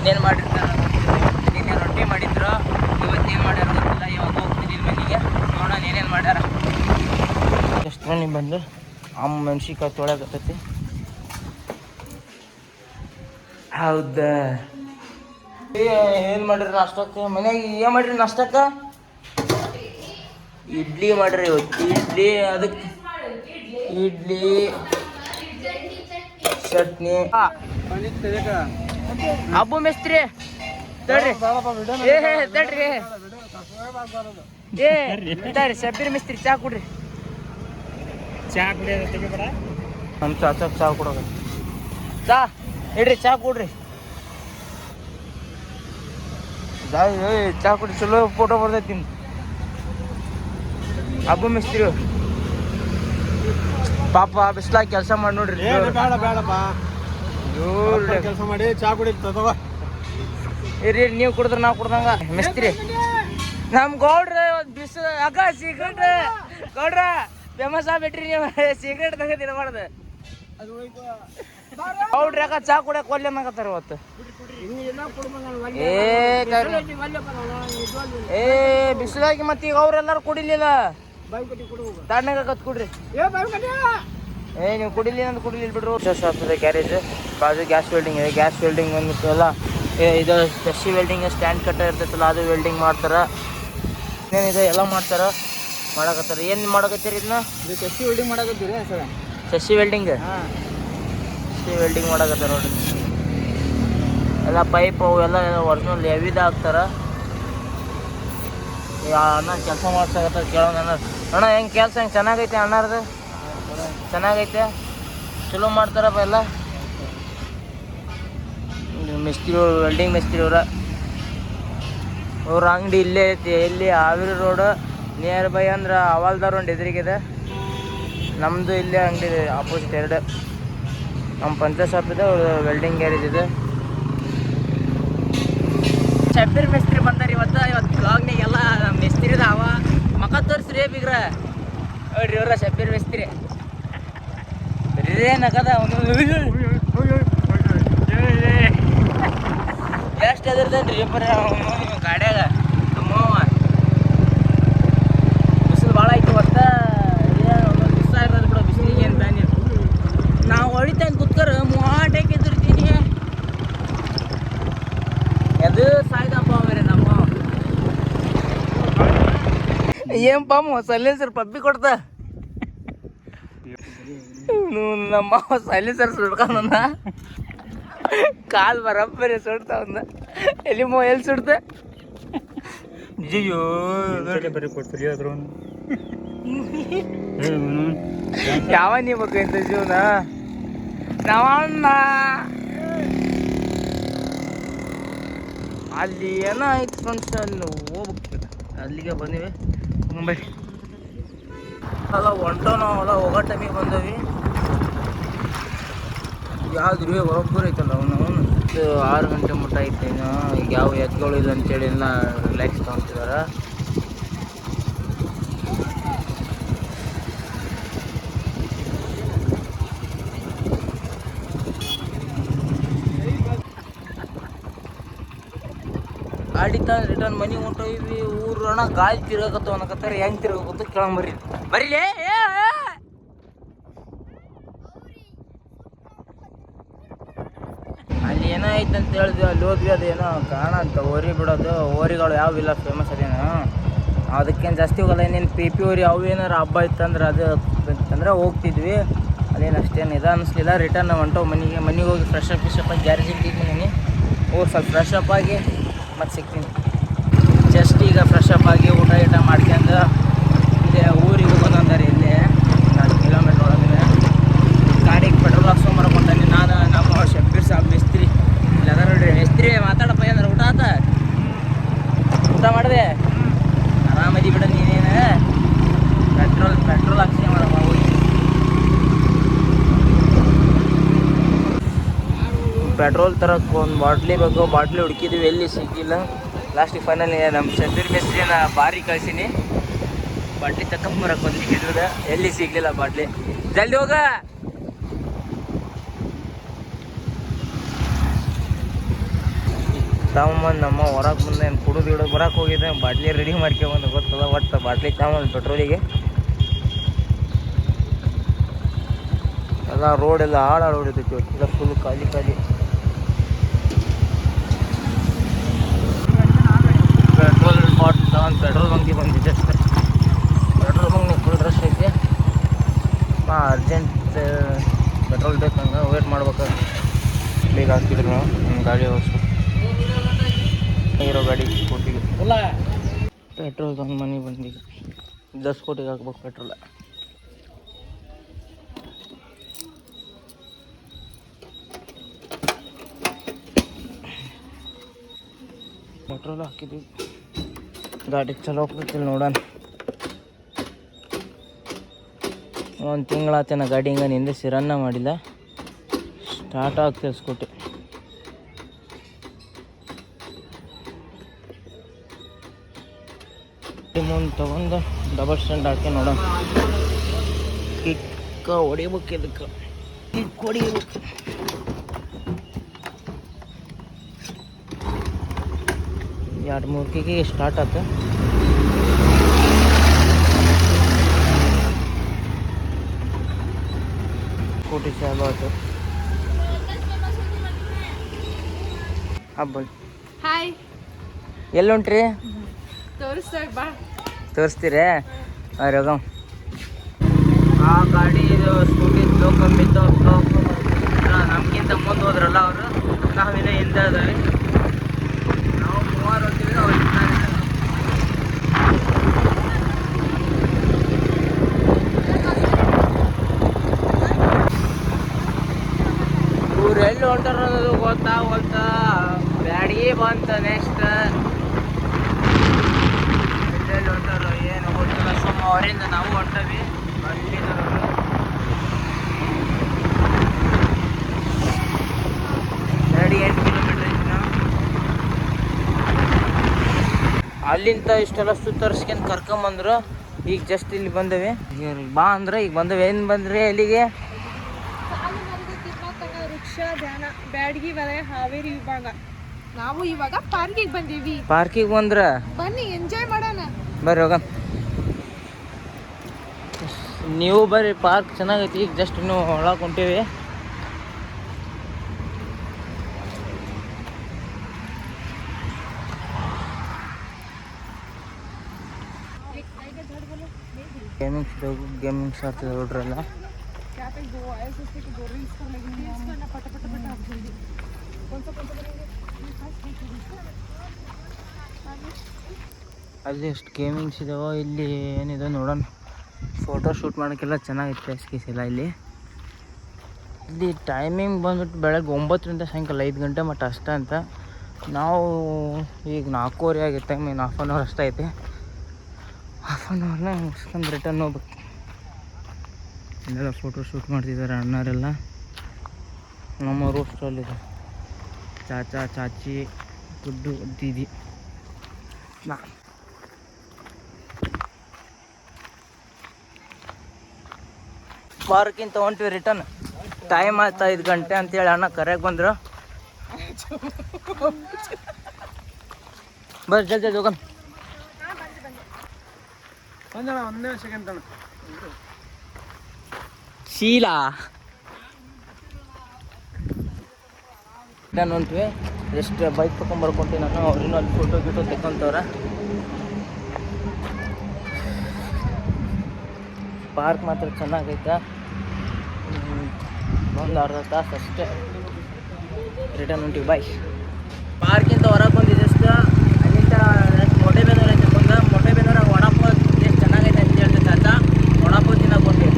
ಏನೇನು ಮಾಡಿರ್ತಾರೆ ನಿನ್ನೆ ರೊಟ್ಟಿ ಮಾಡಿದ್ರು, ಇವತ್ತೇನು ಮಾಡ್ಯಾರ ಗೊತ್ತಿಲ್ಲ. ಇವಾಗ ಹೋಗ್ತಿದ್ದೀವಿ ಮನೆಗೆ, ನೋಡೋಣ ಏನೇನು ಮಾಡ್ಯಾರ. ಎಷ್ಟು ಮನೆ ಬಂದು ಮೆಣ್ಸಿನ್ಕಾಯಿ ತೊಳೆಯಕತ್ತೈತಿ. ಹೌದಾ, ಏನು ಮಾಡಿರಿ ನಾಷ್ಟಕ್ಕೆ? ಮನ್ಯಾಗ ಏನು ಮಾಡಿರಿ ನಾಷ್ಟಕ್ಕೆ? ಇಡ್ಲಿ ಮಾಡ್ರಿ ಇವತ್ತು. ಇಡ್ಲಿ, ಅದಕ್ಕೆ ಇಡ್ಲಿ ಚಟ್ನಿ. ಅಬ್ಬು ಮಿಸ್ತ್ರಿ ತಡ್ರಿ, ತಡ್ರಿ ತಡ್ರಿ. ಶಬ್ಬೀರ್ ಮಿಸ್ತ್ರಿ ಚಾ ಕುಡ್ರಿ. ಚಾ ಕುಡಿಯೋದ ನಮ್ಮ ಚಾಚಾಕ್ ಚಾ ಕೊಡೋದು. ಚಾ ಇಡ್ರಿ, ಚಾ ಕುಡ್ರಿ. ಚಾ ಕುಡಿ, ಚಲೋ ಫೋಟೋ ಬರ್ತೈತಿ. ಅಬ್ಬು ಮಿಸ್ತ್ರಿ ಪಾಪ ಬಿಸ್ಲಾಗ ಕೆಲಸ ಮಾಡಿ ನೋಡ್ರಿ. ಕೆಲಸ ಮಾಡಿ ಚಾ ಕುಡಿತದವ ಇರ್ರಿ, ನೀವು ಕುಡಿದ್ರೆ ನಾವು ಕುಡ್ದಂಗ. ಮಿಸ್ತ್ರಿ ನಮ್ ಗೌಡ್ರ ಬಿಸಿಲು ಅಕ್ಕ ಸಿಗರೇಟ್ ಗೌಡ್ರ ಫೇಮಸ್ ಆಗ್ಬಿಟ್ರಿ ನೀವು. ಸಿಗರೇಟ್ ತಗದಿನ ಮಾಡ್ದ ಗೌಡ್ರಿ ಯಾಕ ಚಾ ಕುಡಿಯಕ್ ಒಲ್ಲೆ ಅನ್ನಕತ್ತಾರ ಇವತ್ತು. ಬಿಸಿಲಾಗಿ ಮತ್ತೆ ಈಗ ಅವ್ರೆಲ್ಲಾರು ಕುಡಿಲಿಲ್ಲ, ತಣ್ಣಗ ಕತ್ ಕುಡ್ರಿ. ನೀವು ಕುಡಿಲಿಲ್ಲ ಅಂತ ಕುಡಿಲಿಲ್ಲ ಬಿಡ್ರು. ಆಗ್ತದೆ ಗ್ಯಾರೇಜ್ ಬಾಜು ಗ್ಯಾಸ್ ವೆಲ್ಡಿಂಗ್ ಇದೆ. ಗ್ಯಾಸ್ ವೆಲ್ಡಿಂಗ್ ಬಂದ್ಬಿಟ್ಟು ಎಲ್ಲ ಇದು ಸ್ಪೆಷಿ ವೆಲ್ಡಿಂಗ್, ಸ್ಟ್ಯಾಂಡ್ ಕಟ್ಟ ಇರ್ತೈತಲ್ಲ ಅದು ವೆಲ್ಡಿಂಗ್ ಮಾಡ್ತಾರ. ಏನಿದೆ ಎಲ್ಲ ಮಾಡ್ತಾರ, ಮಾಡಕತ್ತಾರ. ಏನು ಮಾಡಕತ್ತೀರಿ ಇದನ್ನ? ಸಸಿ ವೆಲ್ಡಿಂಗ್ ಮಾಡಕತ್ತೀರಿ ಸರ್? ಸಸಿ ವೆಲ್ಡಿಂಗ್, ಸಸಿ ವೆಲ್ಡಿಂಗ್ ಮಾಡಕತ್ತಾರ ನೋಡ್ರಿ. ಎಲ್ಲ ಪೈಪ್ ಅವು ಎಲ್ಲ ಒರಿಜಿನಲ್ ಹೆವಿದ ಹಾಕ್ತಾರ. ಅಣ್ಣ ಕೆಲಸ ಮಾಡ್ಸಕತ್ತಾರ. ಕೇಳೋಣ ಅಣ್ಣ ಹೆಂಗೆ ಕೆಲಸ ಹೆಂಗೆ ಚೆನ್ನಾಗೈತೆ ಅಣ್ಣಾರ್ದು? ಚೆನ್ನಾಗೈತೆ, ಚಲೋ ಮಾಡ್ತಾರಪ್ಪ ಎಲ್ಲ ಮಿಸ್ತ್ರಿ ವೆಲ್ಡಿಂಗ್ ಮಿಸ್ತ್ರಿ ಅವ್ರ ಅಂಗಡಿ ಇಲ್ಲೇ ಐತಿ. ಎಲ್ಲಿ ಹಾವೇರಿ ರೋಡ್ ನಿಯರ್ ಬೈ ಅಂದ್ರೆ ಹವಾಲ್ದಾರ್ ಒಂದು ಎದುರಿಗಿದೆ. ನಮ್ಮದು ಇಲ್ಲೇ ಅಂಗಡಿ ಇದೆ ಆಪೋಸಿಟ್ ಎರಡು. ನಮ್ಮ ಪಂಚಾಯತ್ ಶಾಪ್ ಇದೆ, ಅವ್ರ ವೆಲ್ಡಿಂಗ್ ಗ್ಯಾರೇಜ್ ಇದೆ. ಶಬ್ಬೀರ್ ಮಿಸ್ತ್ರಿ ಬಂದಾರ ಇವತ್ತು ಬ್ಲಾಗ್ನಾಗ. ಎಲ್ಲ ಮಿಸ್ತ್ರಿದ ಅವ ಮಕ ತೋರಿಸ್ರಿ ಬಿಗ್ರ ನೋಡ್ರಿ. ಇವ್ರ ಶಬ್ಬೀರ್ ಮಿಸ್ತ್ರಿ ನಗದ ಅವನು ಎಷ್ಟು ಎದಿರ್ತೇನ್ರಿ ಬರೀ ಅವನು ಗಾಡ್ಯಾಗ. ನಮ್ಮವ ಬಿಸಿಲು ಭಾಳ ಐತಿ ಇವತ್ತ. ಬಿಸಿಲು ಇರೋದು ಬಿಡು, ಬಿಸಿಲಿಗೆ ಏನು ಬ್ಯಾನಿ. ನಾವು ಹೊಡಿತಾನೆ ಕುತ್ಕರ ಮೂವಾಟಕ್ಕೆ ಎದುರ್ತೀನಿ. ಅದು ಸಾಯ್ದಪ್ಪ ಅವರೇ ನಮ್ಮ ಏನ್ ಪಾಮ ಸೈಲೆನ್ಸರ್ ಪಪ್ಪಿ ಕೊಡ್ತ. ನಮ್ಮ ಸೈಲೆನ್ಸರ್ ಸುಡ್ಕೊಂಡ ಕಾಲ್ ಬರಬ್ಬರಿ ಸುಡ್ತಾವಂದ. ಎಲ್ಲಿ ಸುಡ್ತ ಅಯ್ಯೋ ಬರೀ ಕೊಡ್ತೀರಿ ಅದ್ರ ಯಾವ ನೀಬೇಕು ಇಂಥ ಜೀವನ ನಾವಣ್ಣ. ಅಲ್ಲಿ ಏನೋ ಆಯ್ತು ಫ್ರೆಂಡ್ಸ್, ಅಲ್ಲಿ ಹೋಗ್ಬೇಕು. ಅಲ್ಲಿಗೆ ಬಂದಿವಿ ಮುಂಬೈ. ಅಲ್ಲ ಹೊಂಟೋ ನಾವೆಲ್ಲ ಹೋಗೋ ಟೈಮಿಗೆ ಬಂದವಿ. ಯಾವ್ದು ರೀ ಒಬ್ಬರು ಐತಲ್ಲ ಅವನು 6 ಗಂಟೆ ಮುಟ್ಟ ಐತೆ. ಈಗ ಯಾವ ಎತ್ಗಳು ಇಲ್ಲ ಅಂತೇಳಿ ಎಲ್ಲ ರಿಲ್ಯಾಕ್ಸ್ ತೊಗೊತಿದಾರ. ಗಾಡಿ ತಂದು ರಿಟರ್ನ್ ಮನೆಗೆ ಹೊಂಟೋಯ್ವಿ. ಊರು ಅಣ್ಣ ಗಾಳಿ ತಿರ್ಗಕತ್ತ ಅನ್ನಕತ್ತಾರ. ಹೆಂಗೆ ತಿರ್ಗಕತ್ತ ಕೇಳಂಬರ್ರಿ ಬರೀಲೇ. ಅಲ್ಲಿ ಏನೋ ಐತೆ ಅಂತ ಹೇಳಿದ್ವಿ, ಅಲ್ಲಿ ಹೋದ್ವಿ. ಅದೇನೋ ಕಾರಣ ಅಂತ ಓರಿ ಬಿಡೋದು. ಓರಿಗಳು ಯಾವಿಲ್ಲ ಫೇಮಸ್ ಅದೇನು, ಅದಕ್ಕೇನು ಜಾಸ್ತಿ ಹೋಗಲ್ಲ. ಇನ್ನೇನು ಪಿ ಓರಿ ಅವು ಏನಾರು ಹಬ್ಬ ಇತ್ತಂದ್ರೆ ಅದು ಅಂತಂದ್ರೆ ಹೋಗ್ತಿದ್ವಿ. ಅದೇನು ಅಷ್ಟೇನು ಇದು ಅನ್ನಿಸ್ಲಿಲ್ಲ. ರಿಟರ್ನ್ ಹೊಂಟವು ಮನೆಗೆ ಹೋಗಿ ಫ್ರೆಶ್ ಅಪ್ ಆಗಿ ಗ್ಯಾರೇಜಿಗೆ ಇಟ್ಟಿದ್ದೀನಿ. ಹೋಗಿ ಸ್ವಲ್ಪ ಫ್ರೆಶ್ ಅಪ್ ಆಗಿ ಮತ್ತೆ ಸಿಗ್ತೀನಿ. ಜಸ್ಟ್ ಈಗ ಫ್ರೆಶ್ ಅಪ್ ಆಗಿ ಊಟ ಮಾಡ್ಕೊಂಡು ಇಲ್ಲೇ ಊರಿಗೆ ಹೋಗೋದು ಅಂತಾರೆ. ಇಲ್ಲೇ 4 ಕಿಲೋಮೀಟ್ರ್ ಒಳಗೆ ಗಾಡಿಗೆ ಪೆಟ್ರೋಲ್ ಹಾಕ್ಸ್ಕೊಂಬರಕೊಂತಾನೆ ನಾನು. ನಮ್ಮ ಶಬ್ಬೀರ್ ಸಾಬ್ ಮಿಸ್ತ್ರಿ ಇಲ್ಲ ಅದ ನೋಡ್ರಿ. ಮಿಸ್ತ್ರಿ ಮಾತಾಡಪ್ಪ ಅಂದ್ರೆ ಊಟ ಆತ? ಊಟ ಮಾಡಿದೆ ಆರಾಮದಿ ಬಿಡ. ನೀನೇನು ಪೆಟ್ರೋಲ್ ಹಾಕ್ಸಿ ಮಾಡಮ್ಮ ಹೋಗಿ. ಪೆಟ್ರೋಲ್ ತರಕ್ಕೆ ಒಂದು ಬಾಟ್ಲಿ ಬೇಕು. ಬಾಟ್ಲಿ ಹುಡುಕಿದ್ವಿ, ಎಲ್ಲಿ ಸಿಕ್ಕಿಲ್ಲ. ಲಾಸ್ಟಿಗೆ ಫೈನಲ್ ನಮ್ಮ ಶಬ್ಬೀರ್ ಮಿಸ್ತ್ರಿನ ಬಾರಿ ಕಳ್ಸೀನಿ. ಬಾಟ್ಲಿ ತಕೊಂಬರಕ್ಕೆ ಬಂದಿದ್ದ, ಎಲ್ಲಿ ಸಿಗಲಿಲ್ಲ ಬಾಟ್ಲಿ. ಜಲ್ದಿ ಹೋಗ. ತಗೊಂಬಂದು ನಮ್ಮ ಹೊರಗೆ ಮುಂದೆ ಏನು ಕುಡಿದು ಹಿಡಿದು ಬರಕ್ಕೆ ಹೋಗಿದ್ದೆ, ಬಾಟ್ಲಿ ರೆಡಿ ಮಾಡ್ಕೊಂಬಂದು ಗೊತ್ತದ. ಒಟ್ಟು ಬಾಟ್ಲಿ ತಗೊಂಬಂದು ಪೆಟ್ರೋಲಿಗೆ ಎಲ್ಲ ರೋಡೆಲ್ಲ ಹಾಳು ಹೊಡಿತೈತಿ. ಎಲ್ಲ ಫುಲ್ ಖಾಲಿ ಖಾಲಿ. ಪೆಟ್ರೋಲ್ ಬಾಟ್ಲ್ ತಗೊಂಡು ಪೆಟ್ರೋಲ್ ಬಂಕಿಗೆ ಬಂದಿದ್ದೆ ಅಷ್ಟೇ. ಪೆಟ್ರೋಲ್ ಬಂಕ್ನಾಗ ಫುಲ್ ರಶ್ ಐತಿ. ಅರ್ಜೆಂಟ್ ಪೆಟ್ರೋಲ್ ಬೇಕಂಗೆ ವೇಟ್ ಮಾಡ್ಬೇಕಾದ್ರೆ ಬೇಗ ಹಾಕಿದ್ರು ನಾವು ನಮ್ಮ ಗಾಡಿ ಹೊಸ ಇರೋ ಗಾಡಿ ಸ್ಕೂಟಿಗೆ ಪೆಟ್ರೋಲ್ ತಂದು ಮನೆಗೆ ಬಂದೀಗ 10 ಕೋಟಿಗೆ ಹಾಕ್ಬೇಕು ಪೆಟ್ರೋಲ್. ಪೆಟ್ರೋಲ್ ಹಾಕಿದ್ವಿ, ಗಾಡಿ ಚಲೋ ಹೋಗ್ತಿಲ್ಲ ನೋಡೋಣ. ಒಂದು ತಿಂಗಳಾತೇನ ಗಾಡಿ ಹಿಂಗೆ ನಿಂದಿಸಿ ರನ್ನ ಮಾಡಿಲ್ಲ, ಸ್ಟಾರ್ಟ್ ಆಗ್ತದೆ ಸ್ಕೂಟಿ. ಮುಂದೆ ತೊಗೊಂಡು ಡಬಲ್ ಸ್ಟ್ಯಾಂಡ್ ಹಾಕಿ ನೋಡೋಣ. ಕಿಕ್ಕ ಹೊಡಿಬೇಕು, ಇದಕ್ಕೆ ಕಿಕ್ ಹೊಡಿಬೇಕು. ಎರಡು ಮೂರು ಕಿಕ್ಕಿಗೆ ಸ್ಟಾರ್ಟ್ ಆಯ್ತು. ಸ್ಕೂಟಿ ಚಾಲು ಆಯ್ತು. ಹಬ್ಬ ಹಾಯ್, ಎಲ್ಲಿ ಹೊಂಟ್ರಿ? ತೋರಿಸ್ತೀರೇ? ರೋಗ ಆ ಗಾಡಿ ಇದು ಸ್ಕೂಟಿ ಸ್ಲೋ ಕಮ್ಮಿತ್ತು. ನಮಗಿಂತ ಮುಂದೆ ಹೋದ್ರಲ್ಲ ಅವರು, ನಾವಿನ್ನ ಹಿಂದೆ ಇದ್ದಾವೆ. ನಾವು 3 ಹೋಗ್ತೀವಿ, ಅವ್ರು ಇವ್ರು ಎಲ್ಲಿ ಹೊಂಟಾರೋದು ಗೊತ್ತಾಗೋಲ್ತ. ಬ್ಯಾಡಿಗೆ ಬಂತ ನೆಕ್ಸ್ಟ್ ಎಲ್ಲೆಲ್ಲಿ ಹೊಂಟಾರೋ ಏನು ಗೊತ್ತಿಲ್ಲ. ಸುಮ್ಮ ಅವರಿಂದ ನಾವು ಹೊಂಟವಿ. ಅಲ್ಲಿಂದ ಬ್ಯಾಡಿ 8 ಕಿಲೋಮೀಟ್ರ್ ಐತಿ. ನಾವು ಅಲ್ಲಿಂದ ಇಷ್ಟೆಲ್ಲ ಸುತ್ತರಿಸ್ಕೊಂಡು ಕರ್ಕೊಂಬಂದ್ರು. ಈಗ ಜಸ್ಟ್ ಇಲ್ಲಿ ಬಂದೇವೆ. ಈಗ ಬಾ ಅಂದ್ರೆ ಈಗ ಬಂದೇವೆ. ಏನು ಬಂದ್ರಿ ಎಲ್ಲಿಗೆ? ಬ್ಯಾಡಗಿ ವಲಯ ಹಾವೇರಿ ವಿಭಾಗ. ನಾವು ಇವಾಗ ಪಾರ್ಕಿಗೆ ಬಂದೀವಿ. ಪಾರ್ಕಿಗೆ ಬಂದ್ರ ಬನ್ನಿ ಎಂಜಾಯ್ ಮಾಡೋಣ. ಬರ್ರಿ ಹೋಗ. ನೀವು ಬರ್ರಿ, ಪಾರ್ಕ್ ಚೆನ್ನಾಗೈತಿ. ಈಗ ಜಸ್ಟ್ ಇನ್ನೂ ಒಳಗೆ ಹೊಂಟೀವಿ. ಗೇಮಿಂಗ್ಸ್ ಆಡ್ತಿದ್ದೆ ಹುಡ್ರೆಲ್ಲ. ಅಲ್ಲಿ ಎಷ್ಟು ಗೇಮಿಂಗ್ಸ್ ಇದಾವೋ. ಇಲ್ಲಿ ಏನಿದೆ ನೋಡೋಣ. ಫೋಟೋ ಶೂಟ್ ಮಾಡೋಕ್ಕೆಲ್ಲ ಚೆನ್ನಾಗಿತ್ತು ಪ್ಲೇಸ್ ಗೀಸ್ ಎಲ್ಲ ಇಲ್ಲಿ. ಇಲ್ಲಿ ಟೈಮಿಂಗ್ ಬಂದ್ಬಿಟ್ಟು ಬೆಳಗ್ಗೆ 9ರಿಂದ ಸಾಯಂಕಾಲ 5 ಗಂಟೆ ಮಟ್ಟ ಅಷ್ಟೇ ಅಂತ. ನಾವು ಈಗ 4:15 ಆಗೈತೆ. ಟೈಮ್ ಇನ್ನು ½ ಅವರ್ ಅಷ್ಟೇ ಐತೆ. ½ ಅವರ್ನ ಮುಗಿಸ್ಕೊಂಡು ರಿಟರ್ನ್ ಹೋಗ್ಬೇಕು. ಇಲ್ಲೆಲ್ಲ ಫೋಟೋ ಶೂಟ್ ಮಾಡ್ತಿದ್ದಾರೆ ಅಣ್ಣರೆಲ್ಲ. ನಮ್ಮ ರೂಟ್ ಸ್ಟಾಲಿದೆ. ಚಾಚಾ ಚಾಚಿ ಗುಡ್ಡು ದೀದಿ ನಾ ಪಾರ್ಕಿಂತ ಹೊಂಟಿವಿ ರಿಟರ್ನ್. ಟೈಮ್ ಆಯ್ತು 5 ಗಂಟೆ ಅಂತೇಳಿ ಅಣ್ಣ ಕರೆಯಾಗಿ ಬಂದರು. ಬರ್ರಿ ಜಲ್ದಿ ಜಲ್ದಿ ಹೋಗೋಣ. ಒಂದೇ ಸೆಕೆಂಡ್ ತಣ ಶೀಲಾ ನಾನು ಹೊಂಟ್ವಿ. ಎಷ್ಟು ಬೈಕ್ ತೊಗೊಂಬರ್ಕೊಂತೀನಿ ನಾನು. ಅವ್ರಿನ್ನೂ ಅಲ್ಲಿ ಫೋಟೋ ಗೀಟೋ ತೆಕ್ಕೊಂತವ್ರೆ. ಪಾರ್ಕ್ ಮಾತ್ರ ಚೆನ್ನಾಗೈತೆ. ಒಂದು ಅರ್ಧ ತಾಸು ಅಷ್ಟೇ ರಿಟರ್ನ್ ಹೊಂಟಿವಿ. ಬಾಯ್. ಪಾರ್ಕಿಂದ ಹೊರಗೆ ಬಂದಿದ್ದು ಎಷ್ಟು ಅಲ್ಲಿಂದ ಮೊಟೆಬೇನೂರು ಐತೆ. ಬಂದು ಮೊಟೆಬೇನೂರಾಗ ವಡಾಪಾವ್ ಎಷ್ಟು ಚೆನ್ನಾಗೈತೆ ಅಂತ ಹೇಳ್ತೀವಿ ತಾತ. ವಡಾಪಾವ್ ತಿನ್ನಕ್ಕೆ ಹೊಂಟಿವಿ.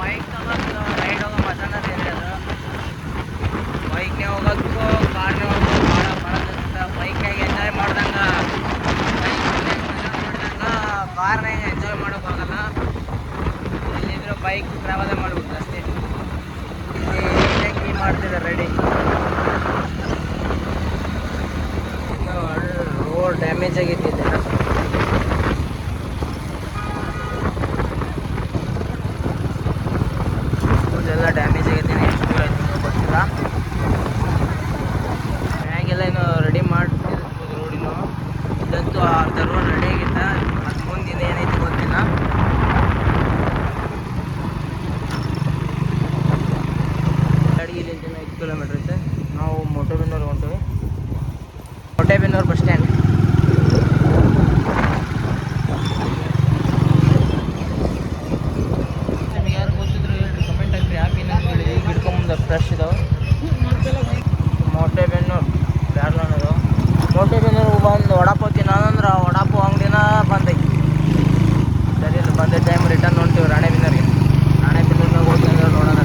ಬೈಕ್ ತಗೊಂಡು ರೈಡ್ ಹೋಗೋ ಮಜಾನ ಬೇರೆ ಅದು. ಬೈಕ್ನೇ ಹೋಗೋದಕ್ಕೂ ಕಾರ್ನೇ ಹೋಗೋದು ಭಾಳ ಬೈಕ್ನಾಗ ಎಂಜಾಯ್ ಮಾಡ್ದಂಗೆ ಕಾರ್ನಾಗ ಎಂಜಾಯ್ ಮಾಡೋಕ್ಕಾಗಲ್ಲ. ಎಲ್ಲಿದ್ರು ಬೈಕ್ ಟ್ರಾವೆಲೇ ಮಾಡ್ಬೇಕು ಅಷ್ಟೇ. ಇಲ್ಲಿ ಮಾಡ್ತಿದ್ದಾರೆ ರೆಡಿ. ರೋಡ್ ಡ್ಯಾಮೇಜ್ ಆಗೈತಿ. ಎಲ್ಲ ಡ್ಯಾಮೇಜ್ ಆಗೈತೆ. ನೆಕ್ಸ್ಟ್ ಆಗಿತ್ತು, ಅರ್ಧ ರೋಡ್ ರೆಡಿ ಆಗಿತ್ತ. ಅದು ಮುಂದಿನ ಏನೈತಿ ಗೊತ್ತಿಲ್ಲ. ಅಡಿಗೆಲಿಂದ 5 ಕಿಲೋಮೀಟ್ರ್ ಐತೆ. ನಾವು ಮೊಟೆಬೆನ್ನೂರು ಹೊಂಟೀವಿ. ಮೊಟೆಬೆನ್ನೂರು ಬಸ್ ಸ್ಟ್ಯಾಂಡ್. ನಿಮಗೆ ಯಾರು ಗೊತ್ತಿದ್ರು ಹೇಳ್ರಿ, ಕಮೆಂಟ್ ಹಾಕ್ರಿ. ಹ್ಯಾಪಿನ ಹೇಳಿ ಹಿಡ್ಕೊಂಬಂದು ಫ್ರೆಶ್ ಇದಾವೆ. ಮೊಟೆಬೆನ್ನೂರು ಬ್ಯಾರ್ಲನ್ ಇದಾವೆ. ಮೊಟೆಬೆನ್ನೂರು ಬಂದು ವಡಾಪಾವ್ ತಿನ್ನೋದಂದ್ರೆ ವಡಾಪಾವ್ ಅಂಗಡಿನ ಬಂದೈತಿ. ಸರಿ ಇಲ್ಲ, ಬಂದ ಟೈಮ್ ರಿಟರ್ನ್ ಹೊಂಟೀವಿ ರಾಣೆಬೆನ್ನೂರಿಗೆ. ರಾಣೆಬೆನ್ನೂರ್ನಾಗ ಹೋಗ್ತಂದ್ರೆ ನೋಡೋಣ.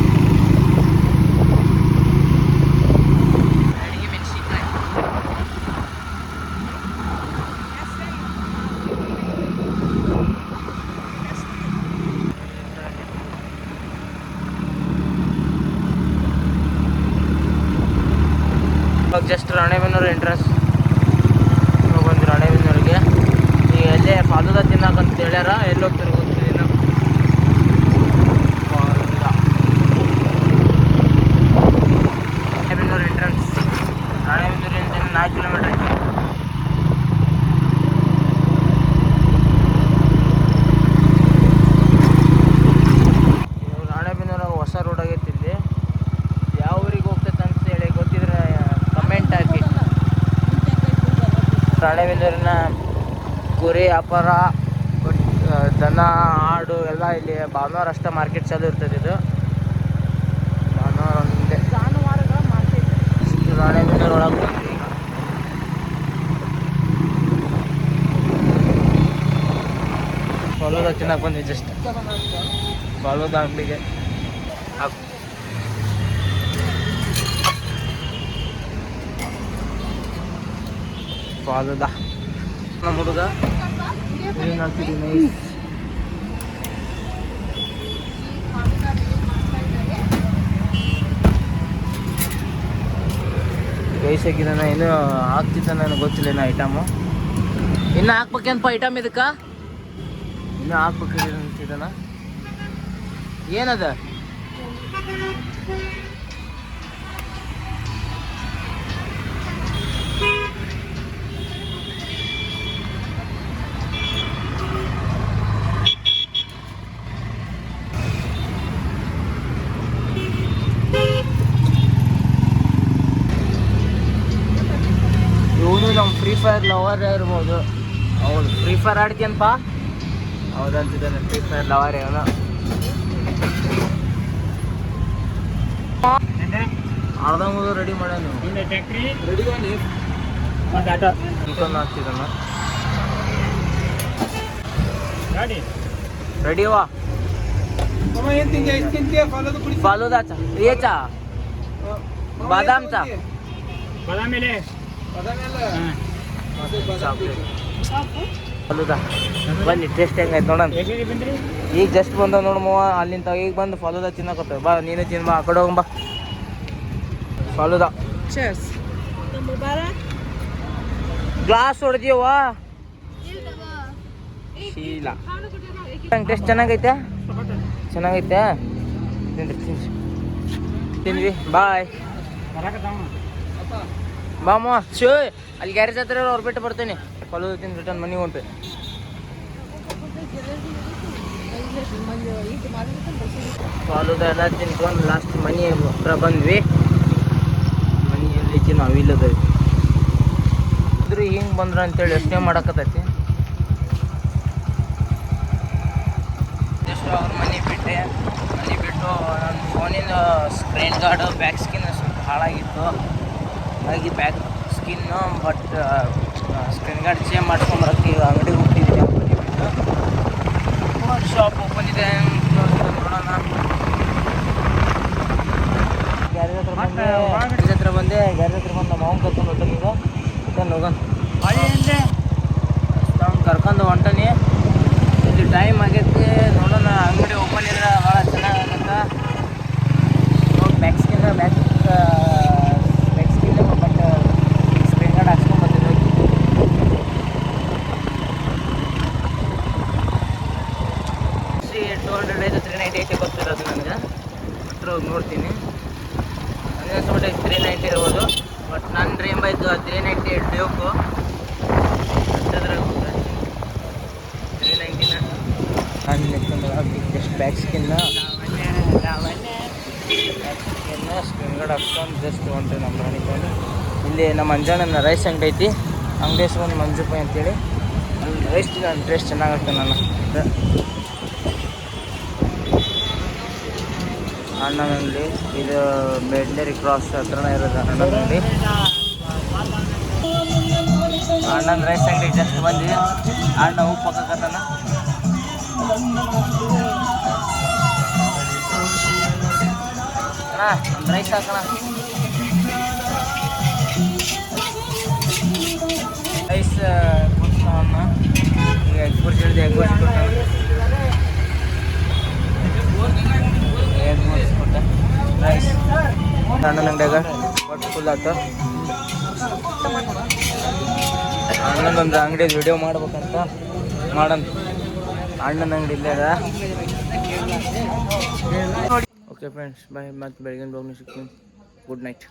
ಜಸ್ಟ್ ರಾಣೆಬೆನ್ನೂರು ಎಂಟ್ರೆನ್ಸ್ ಬಂದು ರಾಣೆಬೆನ್ನೂರಿಗೆ. ಈಗ ಎಲ್ಲೇ ಫಾಲೂದ ತಿನ್ನಕಂತ ಹೇಳ್ಯಾರ. ಎಲ್ಲಿ ಹೋಗ್ತಾರೆ ಗೊತ್ತಿಲ್ಲ. ರಾಣೆಬೆನ್ನೂರು ಎಂಟ್ರೆನ್ಸ್. ರಾಣೆಬೆನ್ನೂರಿಂದ 4 ಕಿಲೋಮೀಟ್ರ್ ಐತಿ. ರಾಣೆಬೆನ್ನೂರಾಗ ಹೊಸ ರೋಡ್ ಆಗೈತಿ. ಇಲ್ಲಿ ಯಾವ ಊರಿಗೆ ಹೋಗ್ತೈತೆ ಅಂತ ಹೇಳಿ ಗೊತ್ತಿದ್ರೆ ಕಮೆಂಟ್ ಹಾಕಿ. ರಾಣೆಬೆನ್ನೂರಿನ ಕುರಿ ವ್ಯಾಪಾರ, ದನ, ಆಡು ಎಲ್ಲ ಇಲ್ಲಿ ಭಾನುವಾರ ಅಷ್ಟೇ ಮಾರ್ಕೆಟ್ ಚಾಲು ಇರ್ತದೆ. ಇದು ಭಾನುವಾರ ಒಂದೇ ಜಾನುವಾರುಗಳ ಮಾರ್ಕೆಟ್. ರಾಣೆಬೆನ್ನೂರು ಒಳಗೆ ಬಂದ್ವಿ ಈಗ. ಫಾಲೂದ ತಿನ್ನಕ್ಕೆ ಬಂದ್ವಿ. ಜಸ್ಟ್ ಫಾಲೂದ ಅಂಗಡಿಗೆ ಫಾಲೂದ. ನಮ್ಮ ಹುಡುಗ ಏನು ಹಾಕ್ತಿದ್ದೀವಿ. ನೈಸ್. ಬೇಯಿಸಾಕಿದ್ದಾನ. ಇನ್ನೂ ಹಾಕ್ತಿದ್ದ, ನನಗೆ ಗೊತ್ತಿಲ್ಲ ಏನೋ ಐಟಮು. ಇನ್ನು ಹಾಕ್ಬೇಕೇನಪ್ಪ ಐಟಮ್ ಇದಕ್ಕೆ? ಇನ್ನೂ ಹಾಕ್ಬೇಕಿದೆ ಅಂತಿದ್ದಾನ. ಏನದ? ಇವನು ನಮ್ಮ ಫ್ರೀ ಫೈರ್ ಲವರ್ ಇರ್ಬೋದು. ಹೌದು, ಫ್ರೀ ಫೈರ್ ಆಡ್ತೀಯನಪ್ಪ? ಹೌದಂತಿದ್ದಾನೆ, ಫ್ರೀ ಫೈರ್ ಲವರ್ ಇವನು. ಅರ್ಧಂಬುದು ರೆಡಿ ಮಾಡ್ಯಾನು. ಚಿಕನ್ ಹಾಕ್ತಿದ್ದಾನ. ರೆಡಿ ವಾ. फालूदा चा, ये चा, बादाम चा, ಫಾಲೂದಾ ಬನ್ನಿ. ಟೇಸ್ಟ್ ಹೆಂಗೈತೆ ನೋಡೋಣ. ಈಗ ಜಸ್ಟ್ ಬಂದ ನೋಡಮ್ಮ ಅಲ್ಲಿಂದ. ಈಗ ಬಂದು ಫಾಲೂದಾ ತಿನ್ನಕತ್ತ. ಬಾ ನೀನು ತಿನ್. ಬಾ ಆ ಕಡೆ ಹೋಗಂಬ. ಫಾಲೂದಾ ಗ್ಲಾಸ್ ಹೊಡೆದಿವ. ಶೀಲ ಟೇಸ್ಟ್ ಚೆನ್ನಾಗೈತೆ. ಚೆನ್ನಾಗೈತೆ. ತಿನ್ವಿ. ಬಾಯ್. ಬಾಮ ಶೋ ಅಲ್ಲಿ ಗ್ಯಾರೇಜ್ ಹತ್ರ ಅವ್ರು ಬಿಟ್ಟು ಬರ್ತೇನೆ. ಫಾಲೂದಾ ತಿಂದು ರಿಟರ್ನ್ ಮನೆಗೆ ಹೊಂಟೆ. ಫಾಲೂದಾ ಎಲ್ಲ ತಿನ್ಕೊಂಡು ಲಾಸ್ಟ್ ಮನೆ ಹತ್ರ ಬಂದ್ವಿ. ಮನೆಯಲ್ಲಿ ನಾವಿಲ್ಲದವಿ ಇದ್ರಿ ಹಿಂಗೆ ಬಂದ್ರ ಅಂತೇಳಿ ಯೋಚನೆ ಮಾಡಕತ್ತೈತಿ. ಜಸ್ಟ್ ಅವ್ರ ಮನೆ ಬಿಟ್ಟೆ. ಮನೆ ಬಿಟ್ಟು ನನ್ನ ಫೋನಿನ ಸ್ಕ್ರೀನ್ ಗಾರ್ಡು ಬ್ಯಾಕ್ ಸ್ಕಿನ್ ಸ್ವಲ್ಪ ಹಾಳಾಗಿತ್ತು. ಹಾಗಾಗಿ back skin but screen guard change ಮಾಡ್ಕೊಂಬರಕ್ಕೆ ಈಗ ಅಂಗಡಿಗೆ ಹೋಗ್ತಿದ್ದೆ. ಮನೆ ಬಿಟ್ಟು ಶಾಪ್ ಓಪನ್ ಇದೆ ನೋಡೋಣ. ಗ್ಯಾರೇಜ್ ಹತ್ರ ಬಂದೆ. ಗ್ಯಾರೇಜ್ ಹತ್ರ ಬಂದು ನಮ್ಮ ಅವ್ನು ಕರ್ಕೊಂಡು ಹೊಂಟನಿ. ಈಗ ರಿಟರ್ನ್ ಹೋಗೋಣ. ಅವ್ನು ಕರ್ಕೊಂಡು ಹೊಂಟನಿ. ಇಲ್ಲಿ ಟೈಮ್ ಆಗೈತಿ. ನೋಡೋಣ, ಅಂಗಡಿ ಓಪನ್ ಇದ್ರೆ ಭಾಳ ಚೆನ್ನಾಗತ್ತ. ನೋಡಿ back skin but screen guard ಹಾಕ್ಸ್ಕೊಂಬರ್ತೀನಿ. 200 ಐತೆ, 398 ಗೊತ್ತಿರೋದು ನನಗೆ. ಹತ್ರ ಹೋಗಿ ನೋಡ್ತೀನಿ. ನನಗೆ ಅನ್ಸ್ಬಿಟ್ಟು 390 ಇರ್ಬೋದು. ಬಟ್ ನನ್ನ ಡ್ರೀಮ್ ಬೈಕ್ 398 ಡ್ಯೂಕು. ಅದ್ರಾಗ ಸ್ಕಿನ್ ಸ್ಕ್ರೀನ್ ಗಾರ್ಡ್ ಹಾಕ್ಕೊಂಡು ಜಸ್ಟ್ ಹೊಂಟು ನಮ್ಮ ಮನೆಗೆ. ಇಲ್ಲಿ ನಮ್ಮ ಅಂಜಣ್ಣನ ರೈಸ್ ಅಂಗಡಿ ಐತಿ, ಅಂಗಡಿ ಹೆಸರು ಒಂದು ಮಂಜುಪಾಯಿ ಅಂತೇಳಿ. ಅಲ್ಲಿ ರೈಸ್ ಟೇಸ್ಟ್ ಚೆನ್ನಾಗುತ್ತೆ ನಾನು. ಅಣ್ಣನ ಅಂಗಡಿ ಇದು ಮೆಡ್ಲೇರಿ ಕ್ರಾಸ್ ಹತ್ರನೇ ಇರೋದು ಅಣ್ಣನ ಅಂಗಡಿ. ಅಣ್ಣನ ರೈಸ್ ಅಂಗಡಿ ಜಸ್ಟ್ ಬಂದ್ವಿ. ಅಣ್ಣ ಉಪ್ಪು ಹಾಕಕತ್ತಾನ. ಅಣ್ಣ ಒಂದು ರೈಸ್ ಹಾಕೋಣ. ರೈಸ್ ಕೊಡ್ತಾವಣ್ಣ. ಈಗ ಎಗ್ ಬುರ್ಜಿ ಹೇಳಿದೆ, ಎಗ್ ಬುರ್ಜಿ ಕೊಟ್ಟ. ಎಗ್ ಬುರ್ಜಿ ಕೊಟ್ಟ ರೈಸ್ ಅಣ್ಣನ ಅಂಗಡಿಯಾಗ ಒಟ್ಟು ಫುಲ್ ಆಯ್ತು. ಅಣ್ಣನೊಂದು ಅಂಗಡಿ ವಿಡಿಯೋ ಮಾಡ್ಬೇಕಂತ ಮಾಡೋಣ. ಅಣ್ಣನ ಅಂಗಡಿ ಇಲ್ಲೇ ಅದ. ಓಕೆ ಫ್ರೆಂಡ್ಸ್, ಬಾಯ್. ಮತ್ತು ಬೆಳಗಿನ ಬ್ಲಾಗ್ನ ಸಿಗ್ತೀನಿ. Good night.